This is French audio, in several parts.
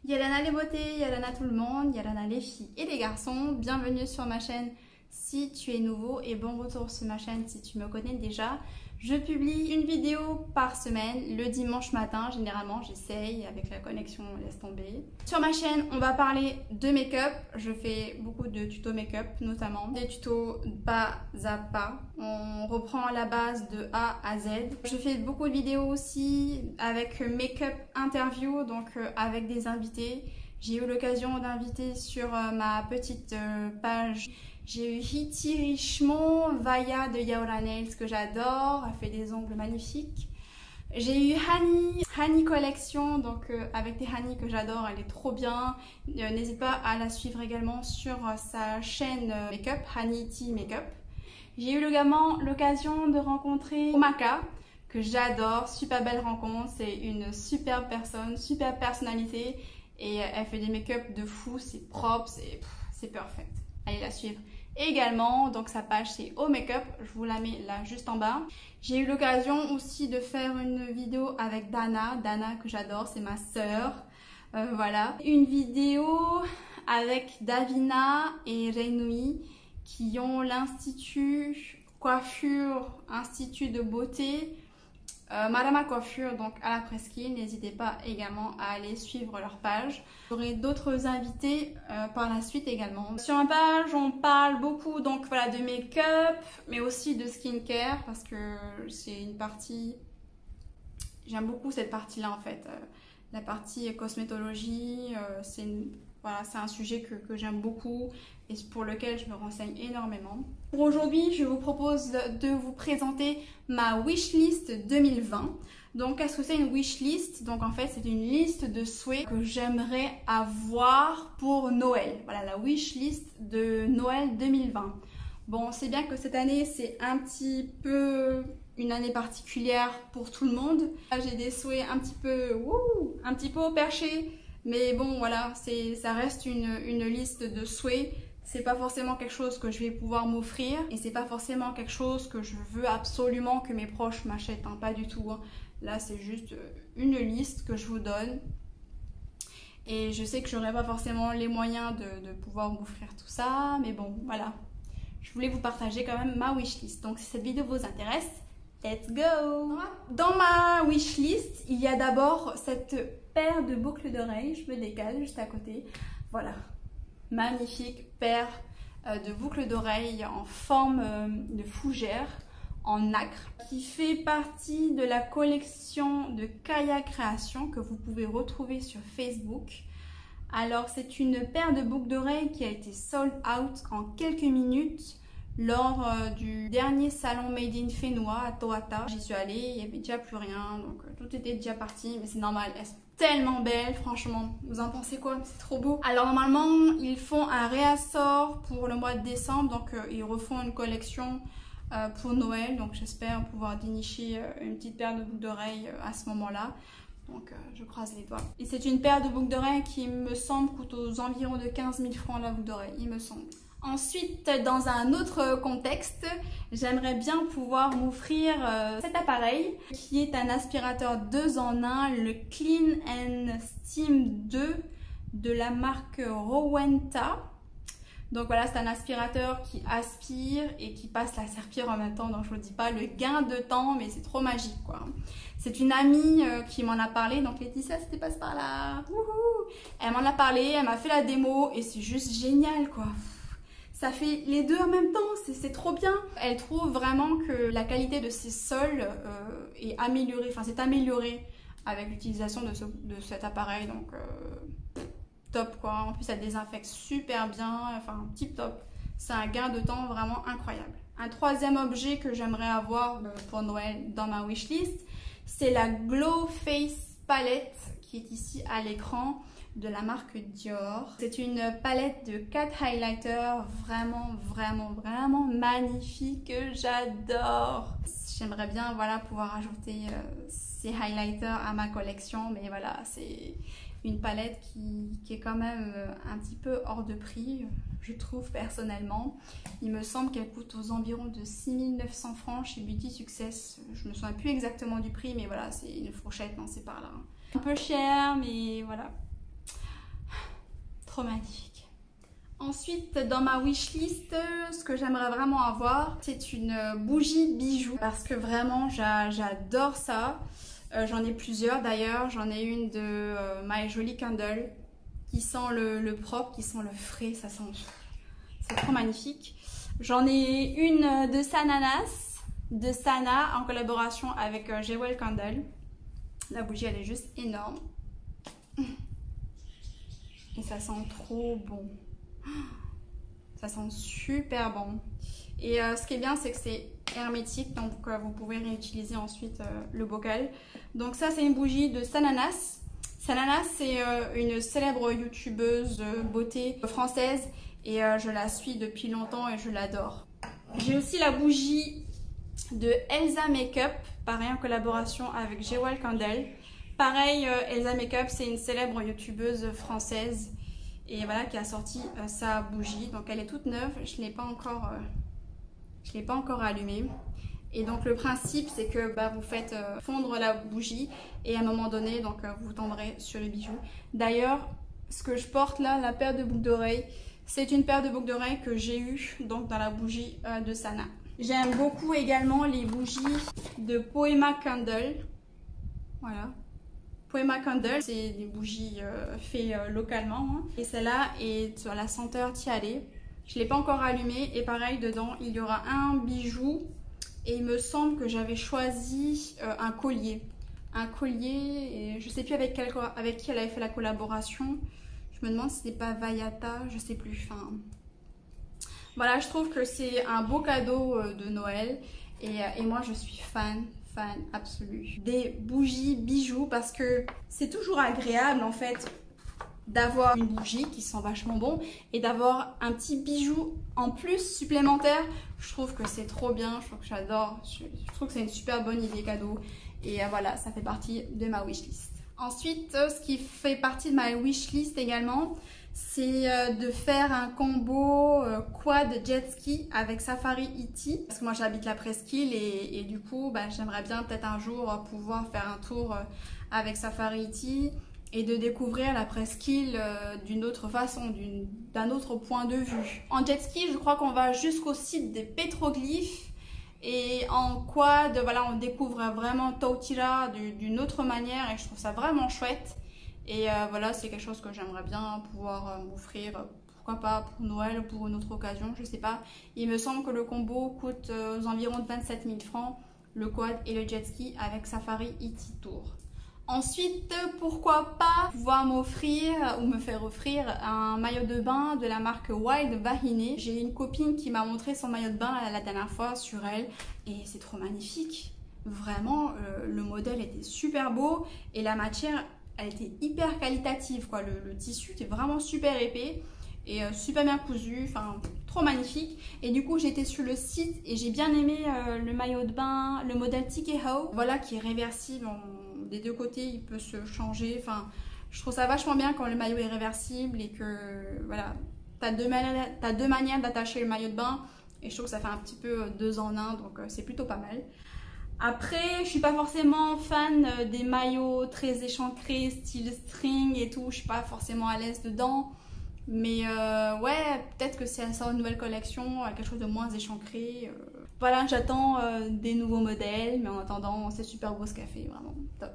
Yalana les beautés, Yalana tout le monde, Yalana les filles et les garçons, bienvenue sur ma chaîne si tu es nouveau et bon retour sur ma chaîne si tu me connais déjà. Je publie une vidéo par semaine le dimanche matin, généralement j'essaye avec la connexion laisse tomber. Sur ma chaîne on va parler de make-up, je fais beaucoup de tutos make-up notamment, des tutos pas à pas, on reprend la base de A à Z. Je fais beaucoup de vidéos aussi avec make-up interview, donc avec des invités. J'ai eu l'occasion d'inviter sur ma petite page. J'ai eu Hitty Richemont, Vaya de Yaola Nails que j'adore, elle fait des ongles magnifiques. J'ai eu Hani Collection, donc avec des Hani que j'adore, elle est trop bien. N'hésite pas à la suivre également sur sa chaîne make-up, Hani Tea Makeup. J'ai eu également l'occasion de rencontrer Omaka, que j'adore, super belle rencontre, c'est une super personne, super personnalité et elle fait des make-up de fou, c'est propre, c'est parfait. Allez la suivre. Et également, donc sa page c'est O Makeup, je vous la mets là juste en bas. J'ai eu l'occasion aussi de faire une vidéo avec Dana que j'adore, c'est ma sœur. Voilà. Une vidéo avec Davina et Renoui qui ont l'institut coiffure, institut de beauté. Madame Coiffure, donc à la presqu'île, n'hésitez pas également à aller suivre leur page. J'aurai d'autres invités par la suite également. Sur ma page, on parle beaucoup donc voilà de make-up, mais aussi de skincare parce que c'est une partie. J'aime beaucoup cette partie-là en fait. La partie cosmétologie, voilà, c'est un sujet que j'aime beaucoup et pour lequel je me renseigne énormément. Pour aujourd'hui, je vous propose de vous présenter ma wishlist 2020. Donc, qu'est-ce que c'est une wishlist? Donc, en fait, c'est une liste de souhaits que j'aimerais avoir pour Noël. Voilà, la wishlist de Noël 2020. Bon, c'est bien que cette année, c'est un petit peu une année particulière pour tout le monde. J'ai des souhaits un petit peu au perché. Mais bon, voilà, ça reste une liste de souhaits. C'est pas forcément quelque chose que je vais pouvoir m'offrir et c'est pas forcément quelque chose que je veux absolument que mes proches m'achètent, hein, pas du tout. Hein. Là, c'est juste une liste que je vous donne et je sais que j'aurai pas forcément les moyens de pouvoir m'offrir tout ça, mais bon, voilà. Je voulais vous partager quand même ma wishlist. Donc, si cette vidéo vous intéresse, let's go! Dans ma wishlist, il y a d'abord cette paire de boucles d'oreilles, je me décale juste à côté, voilà. Magnifique paire de boucles d'oreilles en forme de fougère en nacre qui fait partie de la collection de Kaya Création que vous pouvez retrouver sur Facebook. Alors c'est une paire de boucles d'oreilles qui a été sold out en quelques minutes lors du dernier salon Made in Fénois à Toata. J'y suis allée, il n'y avait déjà plus rien, donc tout était déjà parti, mais c'est normal, elles sont tellement belles, franchement. Vous en pensez quoi? C'est trop beau. Alors normalement, ils font un réassort pour le mois de décembre, donc ils refont une collection pour Noël, donc j'espère pouvoir dénicher une petite paire de boucles d'oreilles à ce moment-là. Donc je croise les doigts. Et c'est une paire de boucles d'oreilles qui me semble coûte aux environs de 15 000 francs la boucle d'oreille, il me semble. Ensuite, dans un autre contexte, j'aimerais bien pouvoir m'offrir cet appareil qui est un aspirateur 2 en 1, le Clean and Steam 2 de la marque Rowenta. Donc voilà, c'est un aspirateur qui aspire et qui passe la serpillère en même temps. Donc je vous dis pas le gain de temps, mais c'est trop magique quoi. C'est une amie qui m'en a parlé. Donc Laetitia, c'était passe par là. Wouhou. Elle m'en a parlé, elle m'a fait la démo et c'est juste génial quoi. Ça fait les deux en même temps, c'est trop bien. Elle trouve vraiment que la qualité de ses sols est améliorée, enfin c'est amélioré avec l'utilisation de cet appareil, donc top quoi. En plus elle désinfecte super bien, enfin tip top. C'est un gain de temps vraiment incroyable. Un troisième objet que j'aimerais avoir pour Noël dans ma wishlist, c'est la Glow Face Palette qui est ici à l'écran, de la marque Dior. C'est une palette de 4 highlighters vraiment magnifique que j'adore. J'aimerais bien voilà, pouvoir ajouter ces highlighters à ma collection, mais voilà, c'est une palette qui est quand même un petit peu hors de prix, je trouve personnellement. Il me semble qu'elle coûte aux environs de 6 900 francs chez Beauty Success. Je me souviens plus exactement du prix, mais voilà, c'est une fourchette, non, c'est par là. Un peu cher, mais voilà. trop magnifique. Ensuite, dans ma wishlist, ce que j'aimerais vraiment avoir, c'est une bougie bijou. Parce que vraiment, j'adore ça. J'en ai plusieurs d'ailleurs. J'en ai une de My Jolie Candle qui sent le propre, qui sent le frais. Ça sent... C'est trop magnifique. J'en ai une de Sananas, de Sana, en collaboration avec Jewel Candle. La bougie, elle est juste énorme. Et ça sent trop bon. Ça sent super bon. Et ce qui est bien, c'est que c'est hermétique, donc vous pouvez réutiliser ensuite le bocal. Donc ça, c'est une bougie de Sananas. Sananas, c'est une célèbre youtubeuse de beauté française et je la suis depuis longtemps et je l'adore. J'ai aussi la bougie de Elsa Makeup, pareil en collaboration avec Jewel Candle. Pareil, Elsa Makeup, c'est une célèbre youtubeuse française et voilà qui a sorti sa bougie. Donc elle est toute neuve, je ne l'ai pas encore allumée. Et donc le principe, c'est que vous faites fondre la bougie et à un moment donné, donc vous tendrez sur le bijou. D'ailleurs, ce que je porte là, la paire de boucles d'oreilles, c'est une paire de boucles d'oreilles que j'ai eue donc dans la bougie de Sana. J'aime beaucoup également les bougies de Poema Candle. Voilà. Poema Candle, c'est des bougies faites localement. Hein. Et celle-là est sur la senteur Tiare. Je ne l'ai pas encore allumée. Et pareil, dedans, il y aura un bijou. Et il me semble que j'avais choisi un collier. Un collier, et je ne sais plus avec qui elle avait fait la collaboration. Je me demande si c'était pas Vaiata, je ne sais plus. Enfin, voilà, je trouve que c'est un beau cadeau de Noël. Et moi, je suis fan absolue des bougies bijoux parce que c'est toujours agréable en fait d'avoir une bougie qui sent vachement bon et d'avoir un petit bijou en plus supplémentaire. Je trouve que c'est trop bien, je trouve que j'adore, je trouve que c'est une super bonne idée cadeau et voilà, ça fait partie de ma wishlist. Ensuite, ce qui fait partie de ma wishlist également, c'est de faire un combo quad jet ski avec Safari E.T. Parce que moi j'habite la Presqu'île et du coup j'aimerais bien peut-être un jour pouvoir faire un tour avec Safari E.T. et de découvrir la Presqu'île d'une autre façon, d'un autre point de vue. En jet ski, je crois qu'on va jusqu'au site des pétroglyphes et en quad, voilà, on découvre vraiment Tautira d'une autre manière et je trouve ça vraiment chouette. Et voilà, c'est quelque chose que j'aimerais bien pouvoir m'offrir, pourquoi pas pour Noël ou pour une autre occasion, je sais pas. Il me semble que le combo coûte aux environs de 27 000 francs, le quad et le jet ski avec Safari E.T. Tour. Ensuite, pourquoi pas pouvoir m'offrir ou me faire offrir un maillot de bain de la marque Wild Vahine. J'ai une copine qui m'a montré son maillot de bain la dernière fois sur elle et c'est trop magnifique. Vraiment, le modèle était super beau et la matière, elle était hyper qualitative, quoi. Le tissu était vraiment super épais et super bien cousu, enfin trop magnifique. Et du coup j'étais sur le site et j'ai bien aimé le maillot de bain, le modèle Tikehau, voilà, qui est réversible, des deux côtés il peut se changer. Enfin, je trouve ça vachement bien quand le maillot est réversible et que voilà, t'as deux manières d'attacher le maillot de bain et je trouve que ça fait un petit peu deux en un, donc c'est plutôt pas mal. Après, je suis pas forcément fan des maillots très échancrés, style string et tout. Je suis pas forcément à l'aise dedans. Mais ouais, peut-être que si elle sort une nouvelle collection, quelque chose de moins échancré. Voilà, j'attends des nouveaux modèles. Mais en attendant, c'est super beau ce café, vraiment top.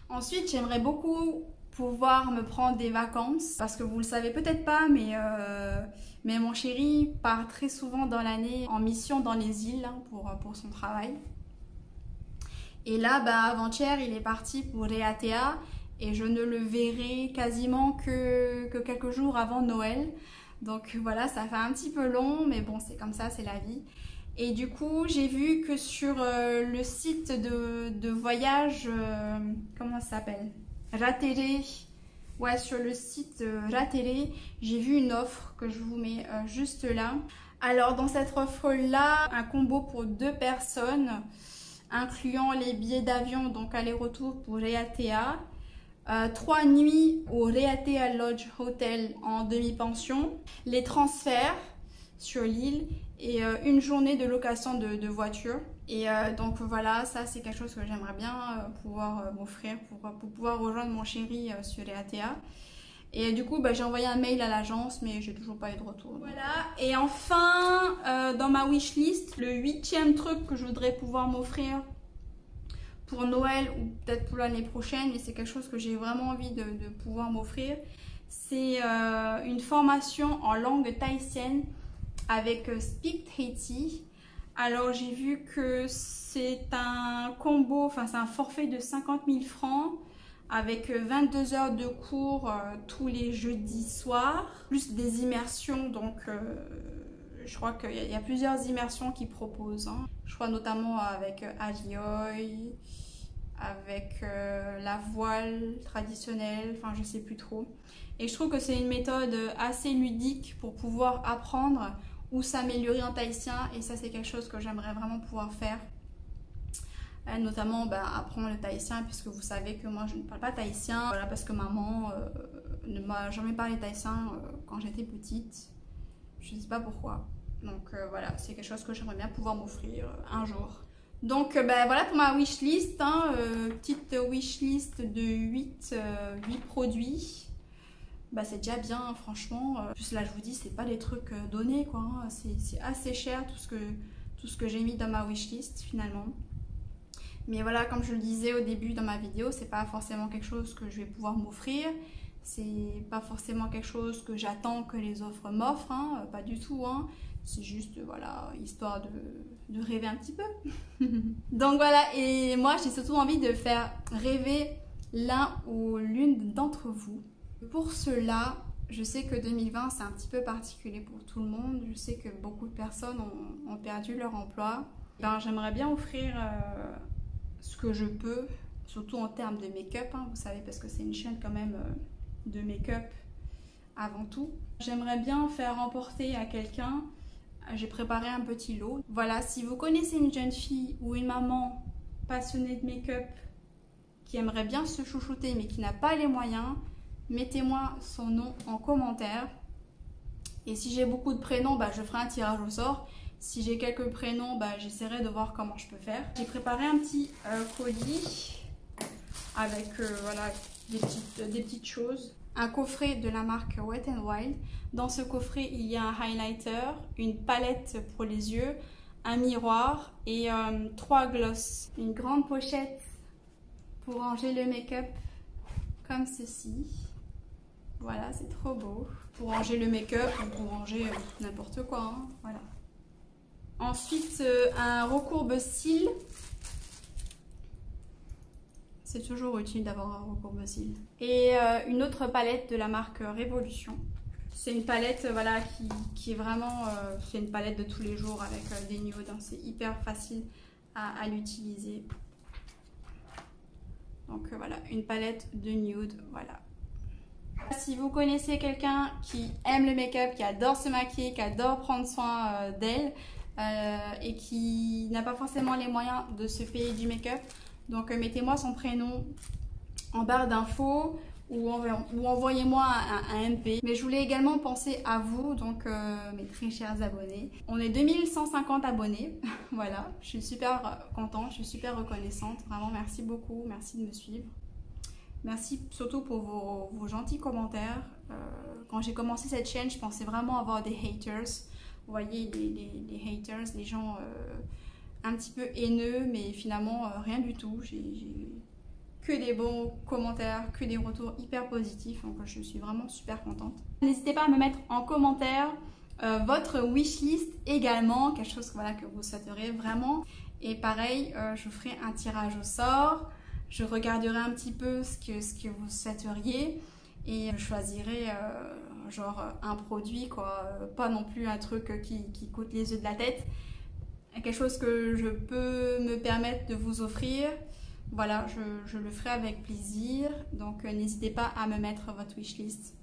Ensuite, j'aimerais beaucoup pouvoir me prendre des vacances. Parce que vous le savez peut-être pas, mais mon chéri part très souvent dans l'année en mission dans les îles hein, pour son travail. Et là, avant-hier, il est parti pour Reatea et je ne le verrai quasiment que quelques jours avant Noël. Donc voilà, ça fait un petit peu long, mais bon, c'est comme ça, c'est la vie. Et du coup, j'ai vu que sur le site de voyage, comment ça s'appelle? Ratere. Ouais, sur le site Ratere, j'ai vu une offre que je vous mets juste là. Alors, dans cette offre-là, un combo pour 2 personnes, incluant les billets d'avion, donc aller-retour pour Reatea, 3 nuits au Reatea Lodge Hotel en demi-pension, les transferts sur l'île et une journée de location de voiture. Et donc voilà, ça c'est quelque chose que j'aimerais bien pouvoir m'offrir pour pouvoir rejoindre mon chéri sur Reatea. Et du coup, j'ai envoyé un mail à l'agence, mais j'ai toujours pas eu de retour. Voilà. Et enfin, dans ma wishlist, le 8e truc que je voudrais pouvoir m'offrir pour Noël ou peut-être pour l'année prochaine, mais c'est quelque chose que j'ai vraiment envie de pouvoir m'offrir, c'est une formation en langue tahitienne avec Speak Tahiti. Alors j'ai vu que c'est un combo, enfin c'est un forfait de 50 000 francs avec 22 heures de cours tous les jeudis soirs, plus des immersions, donc je crois qu'il y a plusieurs immersions qu'ils proposent. Hein. Je crois notamment avec Alioi, avec la voile traditionnelle, enfin je sais plus trop. Et je trouve que c'est une méthode assez ludique pour pouvoir apprendre ou s'améliorer en tahitien, et ça c'est quelque chose que j'aimerais vraiment pouvoir faire. Notamment apprendre le tahitien, puisque vous savez que moi je ne parle pas tahitien, voilà, parce que maman ne m'a jamais parlé tahitien quand j'étais petite, je ne sais pas pourquoi. Donc voilà, c'est quelque chose que j'aimerais bien pouvoir m'offrir un jour. Donc voilà pour ma wishlist, hein, petite wishlist de 8 produits. C'est déjà bien, franchement. Plus là je vous dis, c'est pas des trucs donnés quoi, hein. C'est assez cher tout ce que j'ai mis dans ma wishlist finalement. Mais voilà, comme je le disais au début dans ma vidéo, c'est pas forcément quelque chose que je vais pouvoir m'offrir. C'est pas forcément quelque chose que j'attends que les offres m'offrent, hein, pas du tout. Hein. C'est juste, voilà, histoire de rêver un petit peu. Donc voilà, et moi j'ai surtout envie de faire rêver l'un ou l'une d'entre vous. Pour cela, je sais que 2020 c'est un petit peu particulier pour tout le monde. Je sais que beaucoup de personnes ont perdu leur emploi. J'aimerais bien offrir ce que je peux, surtout en termes de make-up, hein, vous savez, parce que c'est une chaîne quand même de make-up avant tout. J'aimerais bien faire remporter à quelqu'un, j'ai préparé un petit lot. Voilà, si vous connaissez une jeune fille ou une maman passionnée de make-up qui aimerait bien se chouchouter mais qui n'a pas les moyens, mettez-moi son nom en commentaire. Et si j'ai beaucoup de prénoms, je ferai un tirage au sort. Si j'ai quelques prénoms, j'essaierai de voir comment je peux faire. J'ai préparé un petit colis avec voilà, des petites choses. Un coffret de la marque Wet n Wild. Dans ce coffret, il y a un highlighter, une palette pour les yeux, un miroir et 3 glosses. Une grande pochette pour ranger le make-up comme ceci. Voilà, c'est trop beau. Pour ranger le make-up ou pour ranger n'importe quoi. Hein. Voilà. Ensuite, un recourbe-cils. C'est toujours utile d'avoir un recourbe-cils. Et une autre palette de la marque Révolution. C'est une palette voilà, qui est vraiment... c'est une palette de tous les jours avec des nudes. Hein. C'est hyper facile à l'utiliser. Donc voilà, une palette de nude. Voilà. Si vous connaissez quelqu'un qui aime le make-up, qui adore se maquiller, qui adore prendre soin d'elle, et qui n'a pas forcément les moyens de se payer du make-up, donc mettez-moi son prénom en barre d'infos ou envoyez-moi un MP. Mais je voulais également penser à vous, donc mes très chers abonnés. On est 2150 abonnés, voilà, je suis super contente, je suis super reconnaissante, vraiment merci beaucoup, merci de me suivre. Merci surtout pour vos gentils commentaires. Quand j'ai commencé cette chaîne, je pensais vraiment avoir des haters. Vous voyez, les haters, les gens un petit peu haineux, mais finalement rien du tout. J'ai que des bons commentaires, que des retours hyper positifs, donc je suis vraiment super contente. N'hésitez pas à me mettre en commentaire votre wishlist également, quelque chose voilà, que vous souhaiteriez vraiment. Et pareil, je ferai un tirage au sort, je regarderai un petit peu ce que vous souhaiteriez et je choisirai genre un produit, quoi, pas non plus un truc qui coûte les yeux de la tête, quelque chose que je peux me permettre de vous offrir. Voilà, je le ferai avec plaisir, donc n'hésitez pas à me mettre votre wishlist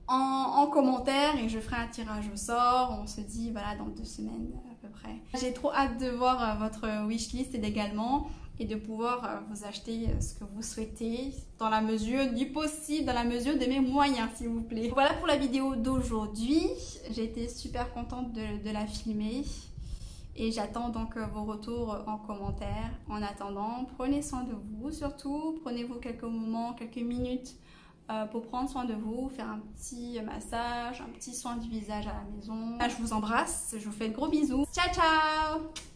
en commentaire et je ferai un tirage au sort. On se dit voilà dans 2 semaines à peu près. J'ai trop hâte de voir votre wishlist également et de pouvoir vous acheter ce que vous souhaitez dans la mesure du possible, dans la mesure de mes moyens s'il vous plaît. Voilà pour la vidéo d'aujourd'hui, j'ai été super contente de la filmer. Et j'attends donc vos retours en commentaire. En attendant, prenez soin de vous surtout. Prenez-vous quelques moments, quelques minutes pour prendre soin de vous, faire un petit massage, un petit soin du visage à la maison. Je vous embrasse, je vous fais de gros bisous. Ciao ciao!